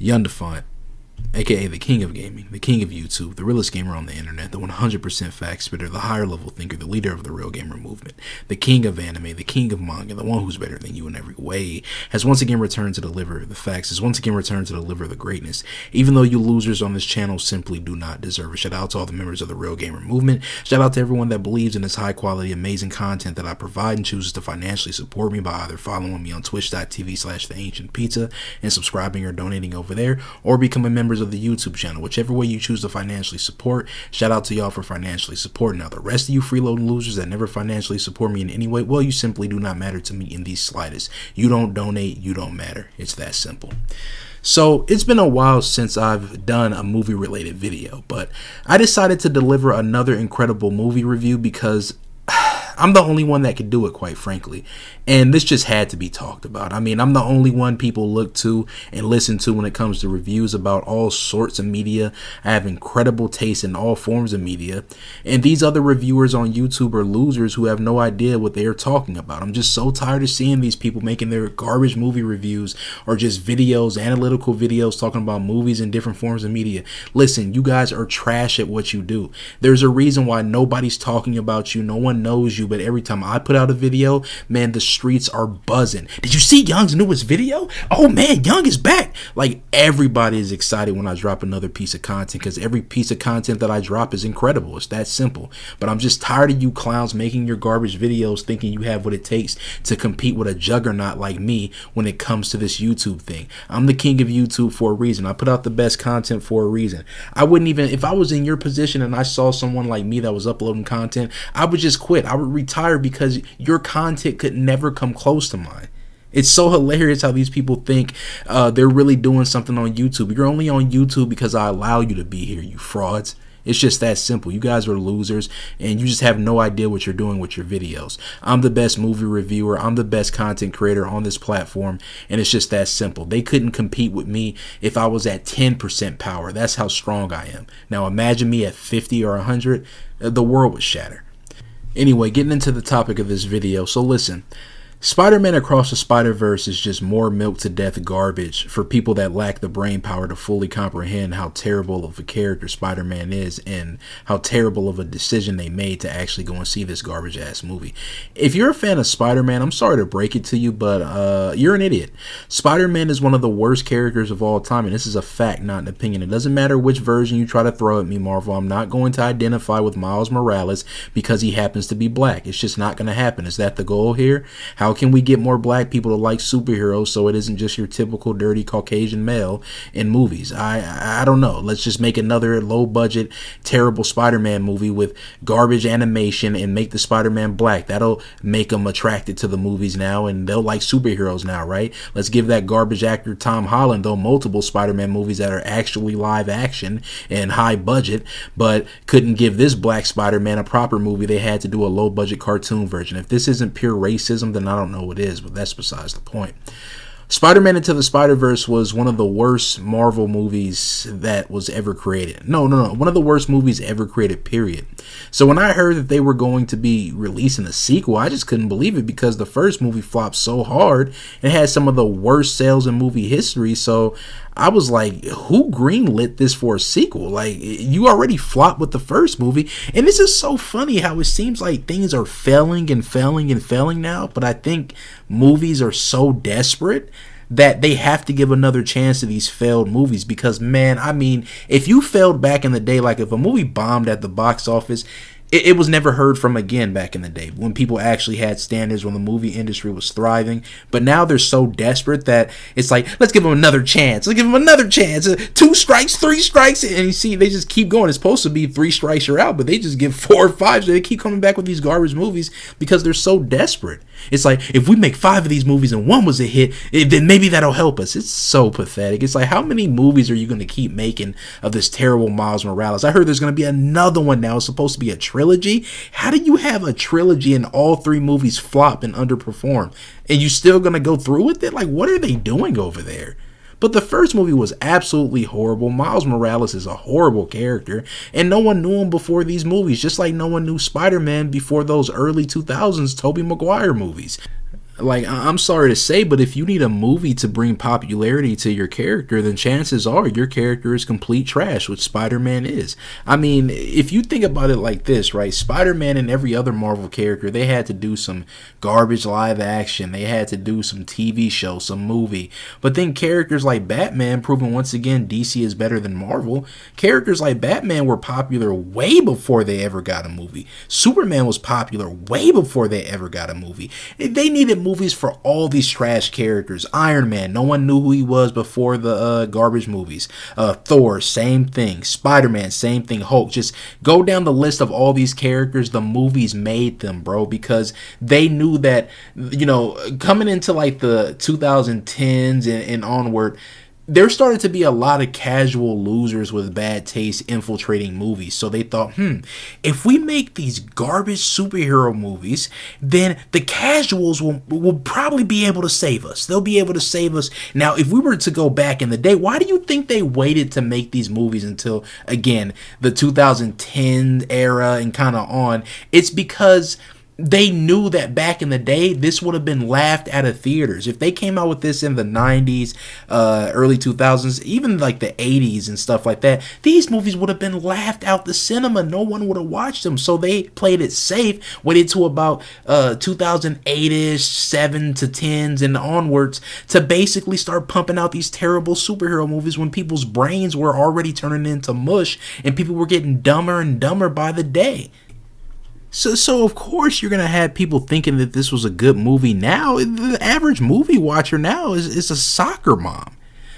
Yundafont, aka the king of gaming, the king of YouTube, the realest gamer on the internet, the 100% fact spitter, the higher level thinker, the leader of the real gamer movement, the king of anime, the king of manga, the one who's better than you in every way, has once again returned to deliver the facts, has once again returned to deliver the greatness, even though you losers on this channel simply do not deserve it. Shout out to all the members of the real gamer movement. Shout out to everyone that believes in this high quality, amazing content that I provide and chooses to financially support me by either following me on twitch.tv/theancientpizza and subscribing or donating over there, or becoming members of the YouTube channel. Whichever way you choose to financially support, shout out to y'all for financially supporting. Now the rest of you freeloading losers that never financially support me in any way, well, you simply do not matter to me in the slightest. You don't donate, you don't matter. It's that simple. So it's been a while since I've done a movie related video, but I decided to deliver another incredible movie review because I'm the only one that could do it, quite frankly. And this just had to be talked about. I mean, I'm the only one people look to and listen to when it comes to reviews about all sorts of media. I have incredible taste in all forms of media. And these other reviewers on YouTube are losers who have no idea what they are talking about. I'm just so tired of seeing these people making their garbage movie reviews or just videos, analytical videos talking about movies and different forms of media. Listen, you guys are trash at what you do. There's a reason why nobody's talking about you. No one knows you. But every time I put out a video, man, the streets are buzzing. Did you see Young's newest video? Oh man, Young is back. Like, everybody is excited when I drop another piece of content because every piece of content that I drop is incredible. It's that simple. But I'm just tired of you clowns making your garbage videos thinking you have what it takes to compete with a juggernaut like me when it comes to this YouTube thing. I'm the king of YouTube for a reason. I put out the best content for a reason. I wouldn't even, if I was in your position and I saw someone like me that was uploading content, I would just quit. I would retire because your content could never come close to mine. It's so hilarious how these people think they're really doing something on YouTube. You're only on YouTube because I allow you to be here, you frauds. It's just that simple. You guys are losers and you just have no idea what you're doing with your videos. I'm the best movie reviewer. I'm the best content creator on this platform, and it's just that simple. They couldn't compete with me if I was at 10% power. That's how strong I am. Now imagine me at 50 or 100. The world would shatter. Anyway, getting into the topic of this video. So listen, Spider-Man Across the Spider-Verse is just more milk to death garbage for people that lack the brain power to fully comprehend how terrible of a character Spider-Man is and how terrible of a decision they made to actually go and see this garbage ass movie. If you're a fan of Spider-Man, I'm sorry to break it to you, but you're an idiot. Spider-Man is one of the worst characters of all time, and this is a fact, not an opinion. It doesn't matter which version you try to throw at me, Marvel. I'm not going to identify with Miles Morales because he happens to be black. It's just not going to happen. Is that the goal here? How can we get more black people to like superheroes so it isn't just your typical dirty Caucasian male in movies? I don't know. Let's just make another low budget, terrible Spider-Man movie with garbage animation and make the Spider-Man black. That'll make them attracted to the movies now and they'll like superheroes now, right? Let's give that garbage actor Tom Holland, though, multiple Spider-Man movies that are actually live action and high budget, but couldn't give this black Spider-Man a proper movie. They had to do a low budget cartoon version. If this isn't pure racism, then I don't know what is, but that's besides the point. Spider-Man Into the Spider-Verse was one of the worst Marvel movies that was ever created. No. One of the worst movies ever created, period. So when I heard that they were going to be releasing a sequel, I just couldn't believe it because the first movie flopped so hard and had some of the worst sales in movie history. So I was like, who greenlit this for a sequel? Like, you already flopped with the first movie. And this is so funny how it seems like things are failing and failing and failing now. But I think movies are so desperate that they have to give another chance to these failed movies because, man, I mean, if you failed back in the day, like if a movie bombed at the box office, it was never heard from again back in the day when people actually had standards, when the movie industry was thriving. But now they're so desperate that it's like, let's give them another chance. Let's give them another chance. 2 strikes, 3 strikes. And you see, they just keep going. It's supposed to be 3 strikes, you're out, but they just give 4 or 5. So they keep coming back with these garbage movies because they're so desperate. It's like, if we make 5 of these movies and 1 was a hit, then maybe that'll help us. It's so pathetic. It's like, how many movies are you going to keep making of this terrible Miles Morales? I heard there's going to be another one now. It's supposed to be a trilogy. How do you have a trilogy and all 3 movies flop and underperform? And you still going to go through with it? Like, what are they doing over there? But the first movie was absolutely horrible. Miles Morales is a horrible character, and no one knew him before these movies, just like no one knew Spider-Man before those early 2000s Tobey Maguire movies. Like, I'm sorry to say, but if you need a movie to bring popularity to your character, then chances are your character is complete trash, which Spider-Man is. I mean, if you think about it like this, right? Spider-Man and every other Marvel character, they had to do some garbage live action. They had to do some TV show, some movie. But then characters like Batman, proving once again DC is better than Marvel, characters like Batman were popular way before they ever got a movie. Superman was popular way before they ever got a movie. They needed movies for all these trash characters. Iron Man, no one knew who he was before the garbage movies. Thor, same thing. Spider-Man, same thing. Hulk, just go down the list of all these characters. The movies made them, bro, because they knew that, you know, coming into like the 2010s and onward, there started to be a lot of casual losers with bad taste infiltrating movies. So they thought, if we make these garbage superhero movies, then the casuals will probably be able to save us. They'll be able to save us. Now, if we were to go back in the day, why do you think they waited to make these movies until, again, the 2010 era and kind of on? It's because they knew that back in the day, this would have been laughed out of theaters. If they came out with this in the 90s, early 2000s, even like the 80s and stuff like that, these movies would have been laughed out the cinema. No one would have watched them. So they played it safe, waited to about 2008-ish, 7 to 10s and onwards to basically start pumping out these terrible superhero movies when people's brains were already turning into mush and people were getting dumber and dumber by the day. So of course you're gonna have people thinking that this was a good movie now. The average movie watcher now is a soccer mom.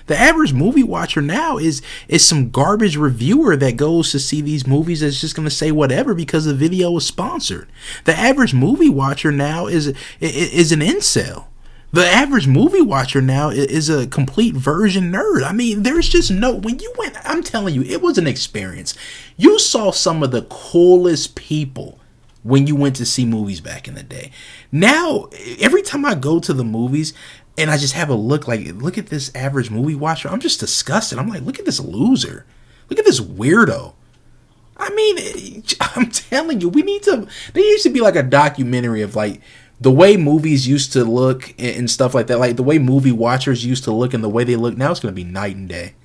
The average movie watcher now is some garbage reviewer that goes to see these movies that's just gonna say whatever because the video was sponsored. The average movie watcher now is an incel. The average movie watcher now is a complete version nerd. I mean, there's just when you went, I'm telling you, it was an experience. You saw some of the coolest people when you went to see movies back in the day. Now, every time I go to the movies and I just have a look at this average movie watcher, I'm just disgusted. I'm like, look at this loser. Look at this weirdo. I mean, I'm telling you, there used to be like a documentary of like the way movies used to look and stuff like that. Like the way movie watchers used to look and the way they look now, it's going to be night and day.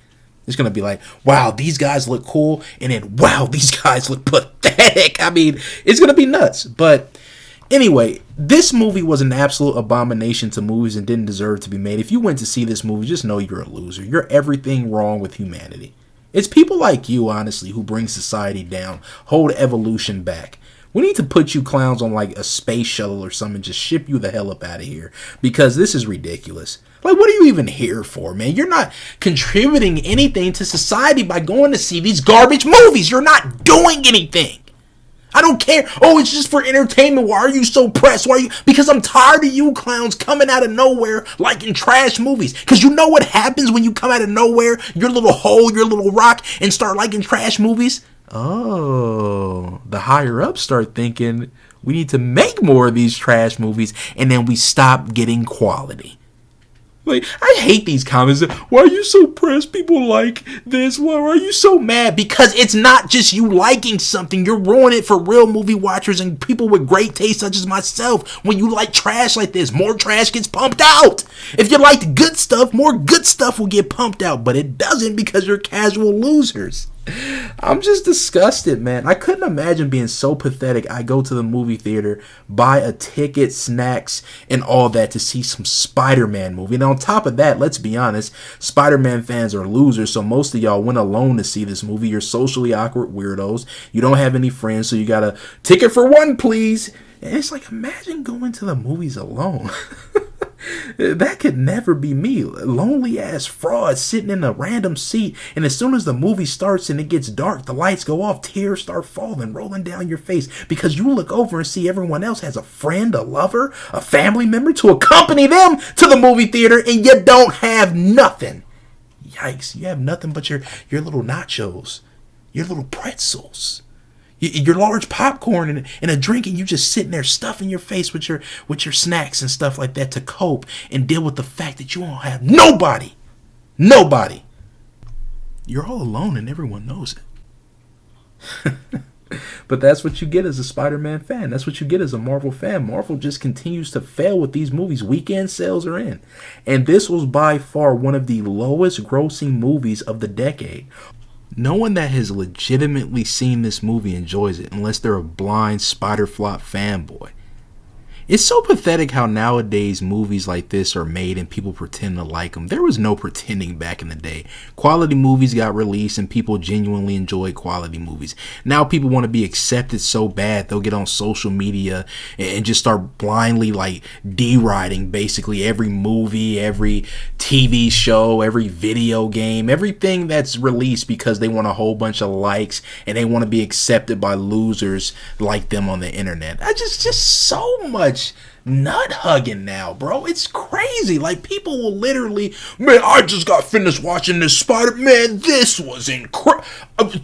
It's going to be like, wow, these guys look cool. And then, wow, these guys look pathetic. I mean, it's going to be nuts. But anyway, this movie was an absolute abomination to movies and didn't deserve to be made. If you went to see this movie, just know you're a loser. You're everything wrong with humanity. It's people like you, honestly, who bring society down, hold evolution back. We need to put you clowns on like a space shuttle or something and just ship you the hell up out of here because this is ridiculous. Like, what are you even here for, man? You're not contributing anything to society by going to see these garbage movies. You're not doing anything. I don't care. Oh, it's just for entertainment. Why are you so pressed? Why are you? Because I'm tired of you clowns coming out of nowhere liking trash movies. Because you know what happens when you come out of nowhere, your little hole, your little rock, and start liking trash movies? Oh, the higher ups start thinking we need to make more of these trash movies, and then we stop getting quality. Like, I hate these comments. Why are you so pressed? People like this. Why are you so mad? Because it's not just you liking something. You're ruining it for real movie watchers and people with great taste such as myself. When you like trash like this, more trash gets pumped out. If you liked good stuff, more good stuff will get pumped out. But it doesn't because you're casual losers. I'm just disgusted, man. I couldn't imagine being so pathetic. I go to the movie theater, buy a ticket, snacks, and all that to see some Spider-Man movie. And on top of that, let's be honest, Spider-Man fans are losers, so most of y'all went alone to see this movie. You're socially awkward weirdos. You don't have any friends, so you got a ticket for one, please. And it's like, imagine going to the movies alone. That could never be me. Lonely ass fraud sitting in a random seat, and as soon as the movie starts and it gets dark, the lights go off, tears start falling, rolling down your face because you look over and see everyone else has a friend, a lover, a family member to accompany them to the movie theater, and you don't have nothing. Yikes, you have nothing but your little nachos, your little pretzels, your large popcorn and a drink, and you just sitting there stuffing your face with your snacks and stuff like that to cope and deal with the fact that you don't have nobody. You're all alone and everyone knows it. But that's what you get as a Spider-Man fan. That's what you get as a Marvel fan. Marvel just continues to fail with these movies. Weekend sales are in. And this was by far one of the lowest grossing movies of the decade. No one that has legitimately seen this movie enjoys it unless they're a blind Spider-Flop fanboy. It's so pathetic how nowadays movies like this are made and people pretend to like them. There was no pretending back in the day. Quality movies got released and people genuinely enjoyed quality movies. Now people want to be accepted so bad they'll get on social media and just start blindly like deriding basically every movie, every TV show, every video game, everything that's released because they want a whole bunch of likes and they want to be accepted by losers like them on the internet. I just so much nut hugging now, bro. It's crazy. Like, people will literally, man, I just got finished watching this Spider-Man. This was incredible.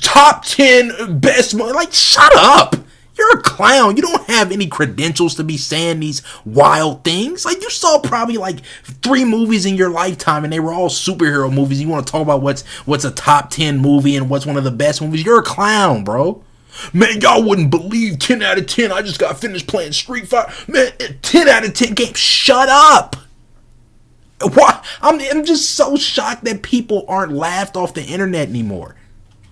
Top 10 best movie. Like, shut up. You're a clown. You don't have any credentials to be saying these wild things. Like, you saw probably like 3 movies in your lifetime and they were all superhero movies. You want to talk about what's a top 10 movie and what's one of the best movies? You're a clown, bro. Man, y'all wouldn't believe 10 out of 10. I just got finished playing Street Fighter. Man, 10 out of 10 games. Shut up. Why? I'm just so shocked that people aren't laughed off the internet anymore.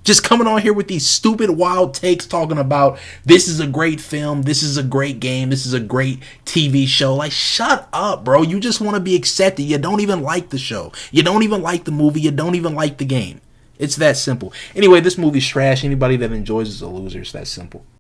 Just coming on here with these stupid, wild takes talking about this is a great film, this is a great game, this is a great TV show. Like, shut up, bro. You just want to be accepted. You don't even like the show. You don't even like the movie. You don't even like the game. It's that simple. Anyway, this movie's trash. Anybody that enjoys is a loser. It's that simple.